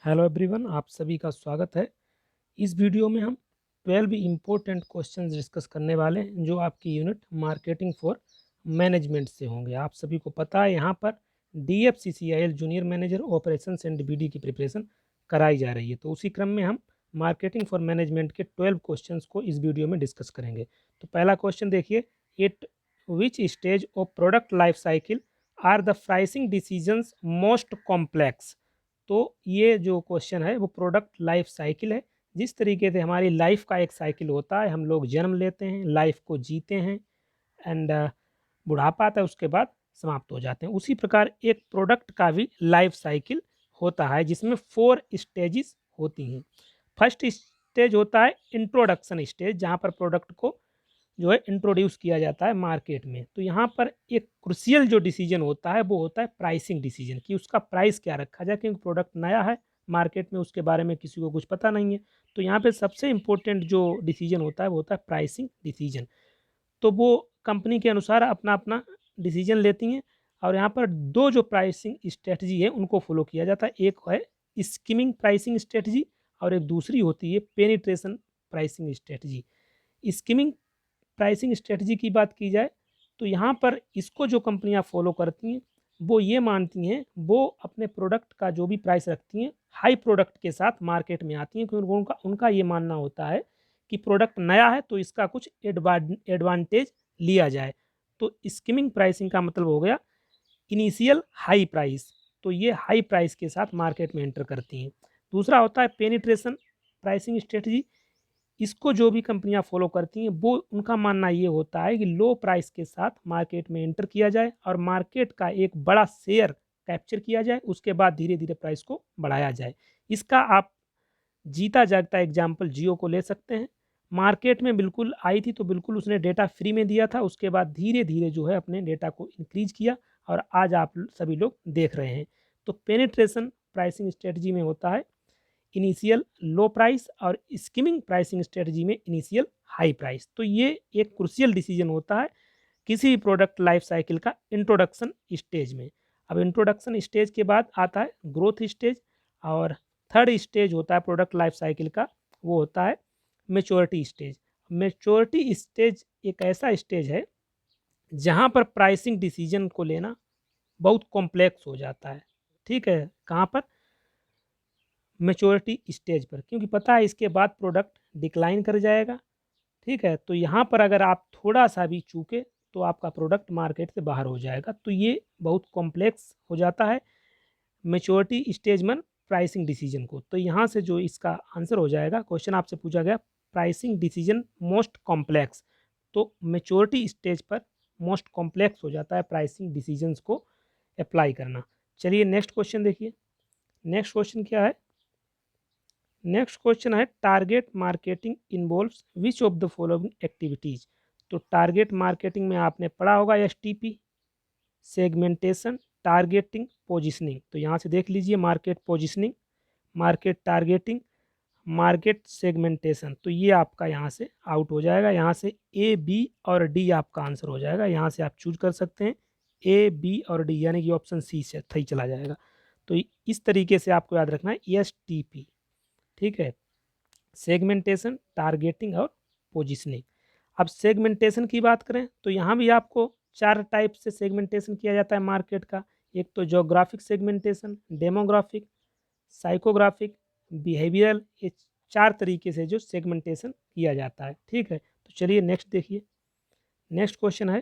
Hello everyone, आप सभी का स्वागत है। इस वीडियो में हम 12 इम्पोर्टेंट क्वेश्चंस डिस्कस करने वाले हैं जो आपकी यूनिट मार्केटिंग फॉर मैनेजमेंट से होंगे। आप सभी को पता है यहाँ पर DFCCIL junior manager operations and BD की प्रिपरेशन कराई जा रही है। तो उसी क्रम में हम मार्केटिंग फॉर मैनेजमेंट के 12 क्वेश्चंस को इस वीडियो में डिस्कस करेंगे। तो पहला क्वेश्चन देखिए, at which stage of product life cycle are the pricing decisions most complex. तो ये जो क्वेश्चन है वो प्रोडक्ट लाइफ साइकिल है। जिस तरीके से हमारी लाइफ का एक साइकिल होता है, हम लोग जन्म लेते हैं, लाइफ को जीते हैं एंड बुढ़ापा आता है, उसके बाद समाप्त हो जाते हैं। उसी प्रकार एक प्रोडक्ट का भी लाइफ साइकिल होता है जिसमें 4 स्टेजेस होती हैं। फर्स्ट स्टेज होता है इंट्रोडक्शन स्टेज, जहाँ पर प्रोडक्ट को जो है इंट्रोड्यूस किया जाता है मार्केट में। तो यहाँ पर एक क्रुशियल जो डिसीजन होता है वो होता है प्राइसिंग डिसीजन, कि उसका प्राइस क्या रखा जाए, क्योंकि प्रोडक्ट नया है मार्केट में, उसके बारे में किसी को कुछ पता नहीं है। तो यहाँ पे सबसे इम्पोर्टेंट जो डिसीजन होता है वो होता है प्राइसिंग डिसीजन। तो वो कंपनी के अनुसार अपना अपना डिसीजन लेती हैं। और यहाँ पर दो जो प्राइसिंग स्ट्रेटजी है उनको फॉलो किया जाता है। एक है स्कीमिंग प्राइसिंग स्ट्रेटजी और एक दूसरी होती है penetration pricing strategy. Skimming pricing strategy की बात की जाए तो यहाँ पर इसको जो कंपनियाँ फॉलो करती हैं वो ये मानती हैं, वो अपने प्रोडक्ट का जो भी प्राइस रखती हैं हाई प्रोडक्ट के साथ मार्केट में आती हैं, क्योंकि उनका उनका ये मानना होता है कि प्रोडक्ट नया है तो इसका कुछ एडवांटेज लिया जाए। तो स्कीमिंग प्राइसिंग का मतलब हो गया इनिशियल हाई प्राइस, तो ये हाई प्राइस के साथ मार्केट में एंटर करती हैं। दूसरा होता है पेनिट्रेशन प्राइसिंग स्ट्रेटजी। इसको जो भी कंपनियां फॉलो करती हैं वो उनका मानना ये होता है कि लो प्राइस के साथ मार्केट में एंटर किया जाए और मार्केट का एक बड़ा शेयर कैप्चर किया जाए, उसके बाद धीरे धीरे प्राइस को बढ़ाया जाए। इसका आप जीता जागता एग्जाम्पल जियो को ले सकते हैं। मार्केट में बिल्कुल आई थी तो बिल्कुल उसने डेटा फ्री में दिया था, उसके बाद धीरे धीरे जो है अपने डेटा को इंक्रीज किया और आज आप सभी लोग देख रहे हैं। तो पेनिट्रेशन प्राइसिंग स्ट्रेटजी में होता है इनिशियल लो प्राइस और स्कीमिंग प्राइसिंग स्ट्रेटजी में इनिशियल हाई प्राइस। तो ये एक क्रुशियल डिसीजन होता है किसी भी प्रोडक्ट लाइफ साइकिल का इंट्रोडक्शन स्टेज में। अब इंट्रोडक्शन स्टेज के बाद आता है ग्रोथ स्टेज और थर्ड स्टेज होता है प्रोडक्ट लाइफ साइकिल का, वो होता है मेच्योरिटी स्टेज। मेच्योरिटी स्टेज एक ऐसा स्टेज है जहाँ पर प्राइसिंग डिसीजन को लेना बहुत कॉम्प्लेक्स हो जाता है। ठीक है, कहाँ पर? मैच्योरिटी स्टेज पर, क्योंकि पता है इसके बाद प्रोडक्ट डिक्लाइन कर जाएगा। ठीक है, तो यहाँ पर अगर आप थोड़ा सा भी चूके तो आपका प्रोडक्ट मार्केट से बाहर हो जाएगा। तो ये बहुत कॉम्प्लेक्स हो जाता है मैच्योरिटी स्टेज में प्राइसिंग डिसीजन को। तो यहाँ से जो इसका आंसर हो जाएगा, क्वेश्चन आपसे पूछा गया प्राइसिंग डिसीजन मोस्ट कॉम्प्लेक्स, तो मैच्योरिटी स्टेज पर मोस्ट कॉम्प्लेक्स हो जाता है प्राइसिंग डिसीजंस को अप्लाई करना। चलिए नेक्स्ट क्वेश्चन देखिए। नेक्स्ट क्वेश्चन क्या है? नेक्स्ट क्वेश्चन है target marketing involves which of the following activities. तो टारगेट मार्केटिंग में आपने पढ़ा होगा STP, सेगमेंटेशन, टारगेटिंग, पोजिशनिंग। तो यहाँ से देख लीजिए market positioning, market targeting, market segmentation. तो ये आपका यहाँ से आउट हो जाएगा। यहाँ से A, B और D आपका आंसर हो जाएगा। यहाँ से आप चूज कर सकते हैं A, B और D, यानी कि ऑप्शन C से सही चला जाएगा। तो इस तरीके से आपको याद रखना है STP। ठीक है, सेगमेंटेशन, टारगेटिंग और पोजिशनिंग। अब सेगमेंटेशन की बात करें तो यहाँ भी आपको 4 टाइप से सेगमेंटेशन किया जाता है मार्केट का। एक तो geographic segmentation, demographic, psychographic, behavioural, ये 4 तरीके से जो सेगमेंटेशन किया जाता है। ठीक है, तो चलिए नेक्स्ट देखिए। नेक्स्ट क्वेश्चन है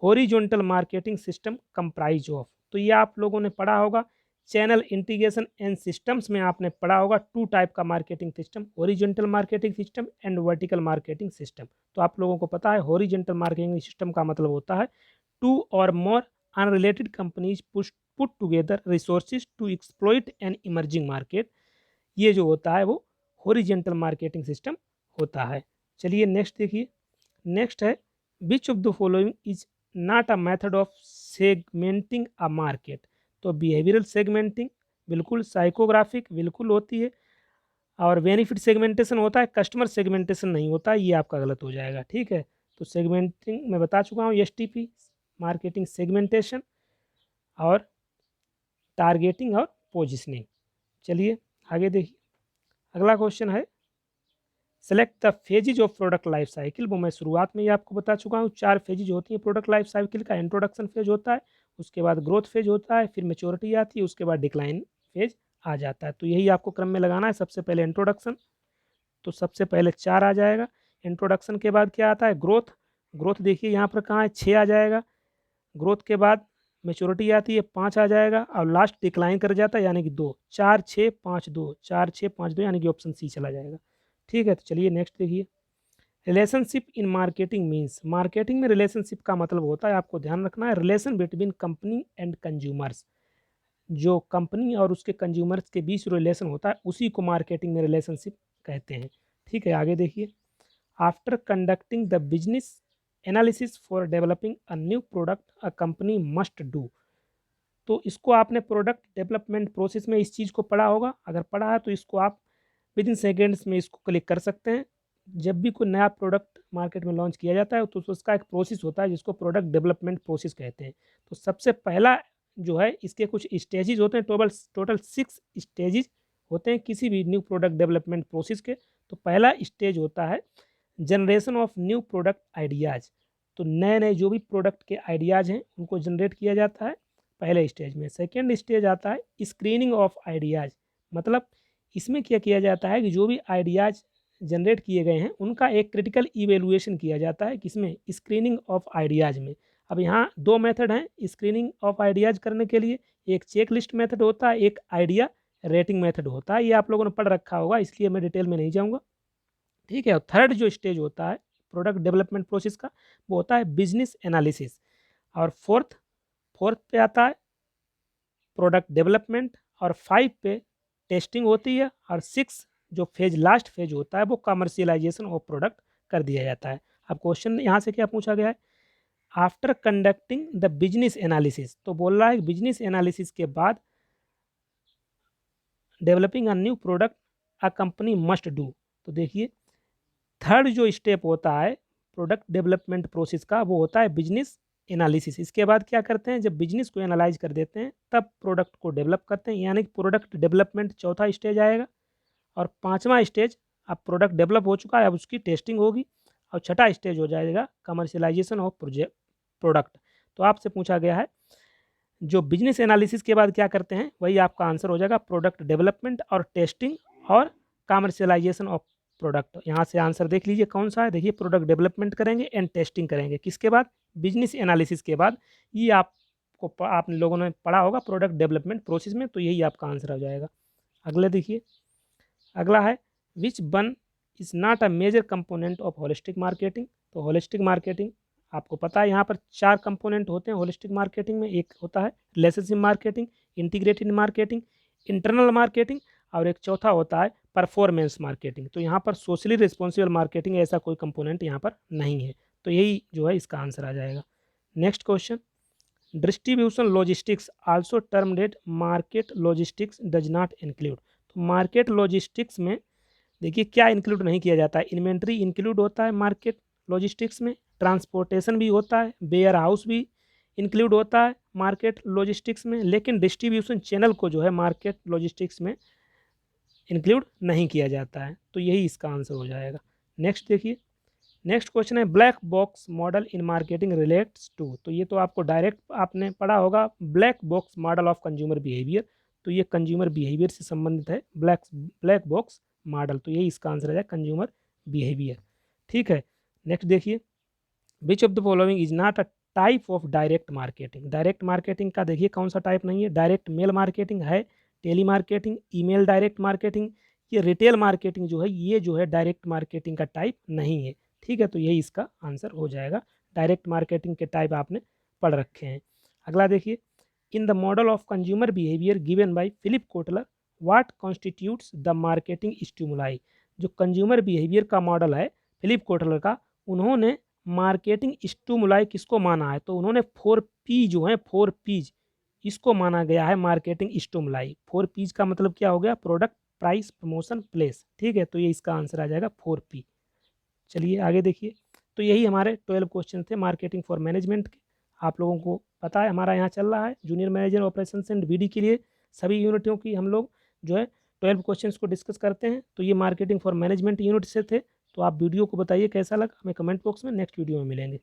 horizontal marketing system comprise of. तो ये आप लोगों ने पढ़ा होगा चैनल इंटीग्रेशन एंड सिस्टम्स में आपने पढ़ा होगा 2 टाइप का marketing system, horizontal marketing system and vertical marketing system. तो आप लोगों को पता है हॉरिजॉन्टल मार्केटिंग सिस्टम का मतलब होता है 2 और more unrelated companies put together resources to exploit an emerging market. ये जो होता है वो हॉरिजॉन्टल मार्केटिंग सिस्टम होता है। चलिए नेक्स्ट देखिए। नेक्स्ट है विच of the following is not a method of segmenting a market. तो बिहेवियरल सेगमेंटिंग बिल्कुल, साइकोग्राफिक बिल्कुल होती है, और बेनिफिट सेगमेंटेशन होता है, कस्टमर सेगमेंटेशन नहीं होता, ये आपका गलत हो जाएगा। ठीक है, तो सेगमेंटिंग मैं बता चुका हूँ STP, मार्केटिंग सेगमेंटेशन और टारगेटिंग और पोजिशनिंग। चलिए आगे देखिए, अगला क्वेश्चन है select the phases of product life cycle. वो मैं शुरुआत में ही आपको बता चुका हूँ, 4 फेजेज होती हैं प्रोडक्ट लाइफ साइकिल का। इंट्रोडक्शन फेज होता है, उसके बाद ग्रोथ फेज होता है, फिर मैच्योरिटी आती है, उसके बाद डिक्लाइन फेज आ जाता है। तो यही आपको क्रम में लगाना है। सबसे पहले इंट्रोडक्शन, तो सबसे पहले 4 आ जाएगा। इंट्रोडक्शन के बाद क्या आता है, ग्रोथ। ग्रोथ देखिए यहाँ पर कहाँ है, 6 आ जाएगा। ग्रोथ के बाद मैच्योरिटी आती है, 5 आ जाएगा, और लास्ट डिक्लाइन कर जाता है यानी कि 2। 4 6 5 2, 4 6 5 2 यानी कि ऑप्शन सी चला जाएगा। ठीक है, तो चलिए नेक्स्ट देखिए, relationship in marketing means. Marketing में रिलेशनशिप का मतलब होता है, आपको ध्यान रखना है, relation between company and consumers. जो कंपनी और उसके कंज्यूमर्स के बीच रिलेशन होता है उसी को मार्केटिंग में रिलेशनशिप कहते हैं। ठीक है, आगे देखिए, after conducting the business analysis for developing a new product a company must do. तो इसको आपने प्रोडक्ट डेवलपमेंट प्रोसेस में इस चीज़ को पढ़ा होगा, अगर पढ़ा है तो इसको आप विद इन सेकेंड्स में इसको क्लिक कर सकते हैं। जब भी कोई नया प्रोडक्ट मार्केट में लॉन्च किया जाता है तो उसका एक प्रोसेस होता है जिसको प्रोडक्ट डेवलपमेंट प्रोसेस कहते हैं। तो सबसे पहला जो है, इसके कुछ स्टेजेस होते हैं, टोटल 6 स्टेजेस होते हैं किसी भी न्यू प्रोडक्ट डेवलपमेंट प्रोसेस के। तो पहला स्टेज होता है generation of new product ideas. तो नए नए जो भी प्रोडक्ट के आइडियाज़ हैं उनको जनरेट किया जाता है पहले स्टेज में। सेकेंड स्टेज आता है स्क्रीनिंग ऑफ आइडियाज़, मतलब इसमें क्या किया जाता है कि जो भी आइडियाज़ जनरेट किए गए हैं उनका एक क्रिटिकल इवेलुएशन किया जाता है, किसमें, स्क्रीनिंग ऑफ आइडियाज़ में। अब यहाँ 2 मेथड हैं स्क्रीनिंग ऑफ आइडियाज़ करने के लिए, एक चेक लिस्ट मेथड होता है, एक आइडिया रेटिंग मेथड होता है। ये आप लोगों ने पढ़ रखा होगा, इसलिए मैं डिटेल में नहीं जाऊँगा। ठीक है, और थर्ड जो स्टेज होता है प्रोडक्ट डेवलपमेंट प्रोसेस का, वो होता है बिजनेस एनालिसिस। और फोर्थ फोर्थ पे आता है प्रोडक्ट डेवलपमेंट, और 5 पे टेस्टिंग होती है, और 6 जो फेज लास्ट फेज होता है वो कमर्शियलाइजेशन ऑफ प्रोडक्ट कर दिया जाता है। अब क्वेश्चन यहाँ से क्या पूछा गया है, after conducting the business analysis. तो बोल रहा है बिजनेस एनालिसिस के बाद developing a new product a company must do. तो देखिए, थर्ड जो स्टेप होता है प्रोडक्ट डेवलपमेंट प्रोसेस का, वो होता है बिजनेस एनालिसिस। इसके बाद क्या करते हैं, जब बिजनेस को एनालाइज कर देते हैं तब प्रोडक्ट को डेवलप करते हैं, यानी कि प्रोडक्ट डेवलपमेंट चौथा स्टेज आएगा। और पांचवा स्टेज, अब प्रोडक्ट डेवलप हो चुका है, अब उसकी टेस्टिंग होगी। और छठा स्टेज हो जाएगा कमर्शियलाइजेशन ऑफ प्रोडक्ट। तो आपसे पूछा गया है जो बिजनेस एनालिसिस के बाद क्या करते हैं, वही आपका आंसर हो जाएगा प्रोडक्ट डेवलपमेंट और टेस्टिंग और कमर्शियलाइजेशन ऑफ प्रोडक्ट। यहाँ से आंसर देख लीजिए कौन सा है, देखिए प्रोडक्ट डेवलपमेंट करेंगे एंड टेस्टिंग करेंगे, किसके बाद, बिजनेस एनालिसिस के बाद। ये आपको आप लोगों ने पढ़ा होगा प्रोडक्ट डेवलपमेंट प्रोसेस में, तो यही आपका आंसर हो जाएगा। अगले देखिए, अगला है which one is not a major component of holistic marketing. तो होलिस्टिक मार्केटिंग आपको पता है यहाँ पर 4 कंपोनेंट होते हैं होलिस्टिक मार्केटिंग में। एक होता है relationship marketing, integrated marketing, internal marketing, और एक चौथा होता है परफॉर्मेंस मार्केटिंग। तो यहाँ पर सोशली रिस्पॉन्सिबल मार्केटिंग ऐसा कोई कंपोनेंट यहाँ पर नहीं है। तो यही जो है इसका आंसर आ जाएगा। Next question, distribution logistics also term debt market logistics does not include. तो मार्केट लॉजिस्टिक्स में देखिए क्या इंक्लूड नहीं किया जाता है, इन्वेंट्री इंक्लूड होता है मार्केट लॉजिस्टिक्स में, ट्रांसपोर्टेशन भी होता है, वेयर हाउस भी इंक्लूड होता है मार्केट लॉजिस्टिक्स में, लेकिन डिस्ट्रीब्यूशन चैनल को जो है मार्केट लॉजिस्टिक्स में इंक्लूड नहीं किया जाता है। तो यही इसका आंसर हो जाएगा। नेक्स्ट देखिए, नेक्स्ट क्वेश्चन है black box model in marketing relates to. तो ये तो आपको डायरेक्ट आपने पढ़ा होगा, black box model of consumer behaviour. तो ये कंज्यूमर बिहेवियर से संबंधित है ब्लैक बॉक्स मॉडल। तो यही इसका आंसर है कंज्यूमर बिहेवियर। ठीक है, नेक्स्ट देखिए, which of the following is not a type of direct marketing. Direct marketing का देखिए कौन सा टाइप नहीं है, डायरेक्ट मेल मार्केटिंग है, telemarketing, email direct marketing, ये रिटेल मार्केटिंग जो है ये जो है डायरेक्ट मार्केटिंग का टाइप नहीं है। ठीक है, तो यही इसका आंसर हो जाएगा। डायरेक्ट मार्केटिंग के टाइप आपने पढ़ रखे हैं। अगला देखिए, in the model of consumer behaviour given by Philip Kotler what constitutes the marketing stimuli. जो कंज्यूमर बिहेवियर का मॉडल है फिलिप कोटलर का, उन्होंने मार्केटिंग स्टिमुलाई किसको माना है, तो उन्होंने 4P जो है 4Ps इसको माना गया है मार्केटिंग स्टिमुलाई। 4Ps का मतलब क्या हो गया, प्रोडक्ट, प्राइस, प्रमोशन, प्लेस। ठीक है, तो ये इसका आंसर आ जाएगा 4P। चलिए आगे देखिए, तो यही हमारे 12 क्वेश्चन थे मार्केटिंग फॉर मैनेजमेंट के। आप लोगों को पता है हमारा यहाँ चल रहा है junior manager operations and BD के लिए सभी यूनिटों की हम लोग जो है 12 क्वेश्चंस को डिस्कस करते हैं। तो ये मार्केटिंग फॉर मैनेजमेंट यूनिट से थे। तो आप वीडियो को बताइए कैसा लगा, हमें कमेंट बॉक्स में। नेक्स्ट वीडियो में मिलेंगे।